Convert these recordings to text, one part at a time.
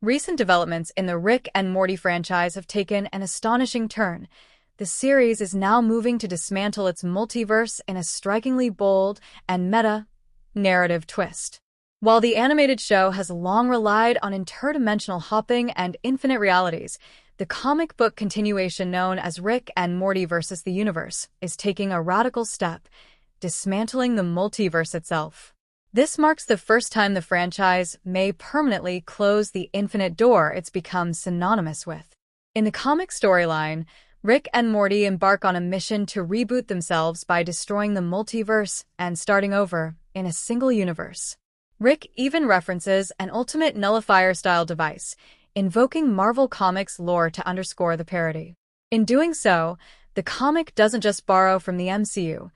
Recent developments in the Rick and Morty franchise have taken an astonishing turn. The series is now moving to dismantle its multiverse in a strikingly bold and meta-narrative twist. While the animated show has long relied on interdimensional hopping and infinite realities, the comic book continuation known as Rick and Morty vs. the Universe is taking a radical step, dismantling the multiverse itself. This marks the first time the franchise may permanently close the infinite door it's become synonymous with. In the comic storyline, Rick and Morty embark on a mission to reboot themselves by destroying the multiverse and starting over in a single universe. Rick even references an ultimate nullifier-style device, invoking Marvel Comics lore to underscore the parody. In doing so, the comic doesn't just borrow from the MCU,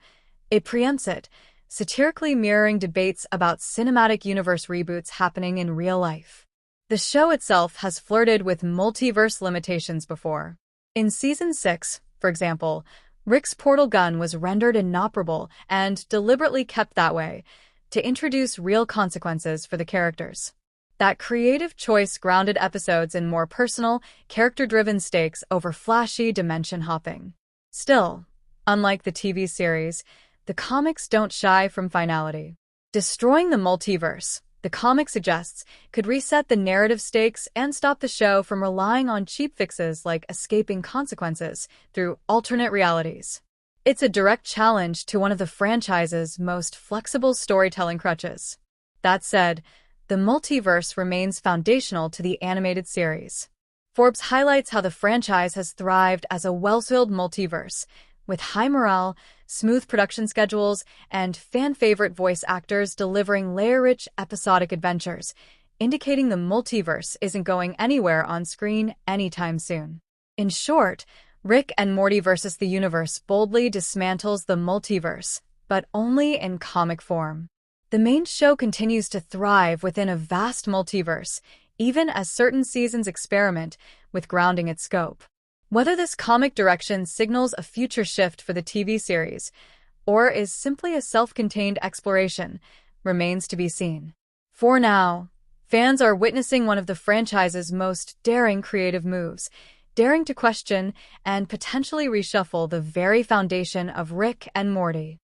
it preempts it, satirically mirroring debates about cinematic universe reboots happening in real life. The show itself has flirted with multiverse limitations before. In Season 6, for example, Rick's portal gun was rendered inoperable and deliberately kept that way to introduce real consequences for the characters. That creative choice grounded episodes in more personal, character-driven stakes over flashy dimension hopping. Still, unlike the TV series, the comics don't shy from finality. Destroying the multiverse, the comic suggests, could reset the narrative stakes and stop the show from relying on cheap fixes like escaping consequences through alternate realities. It's a direct challenge to one of the franchise's most flexible storytelling crutches. That said, the multiverse remains foundational to the animated series. Forbes highlights how the franchise has thrived as a well-oiled multiverse, with high morale, smooth production schedules, and fan-favorite voice actors delivering layer-rich episodic adventures, indicating the multiverse isn't going anywhere on screen anytime soon. In short, Rick and Morty vs. the Universe boldly dismantles the multiverse, but only in comic form. The main show continues to thrive within a vast multiverse, even as certain seasons experiment with grounding its scope. Whether this comic direction signals a future shift for the TV series, or is simply a self-contained exploration, remains to be seen. For now, fans are witnessing one of the franchise's most daring creative moves, daring to question and potentially reshuffle the very foundation of Rick and Morty.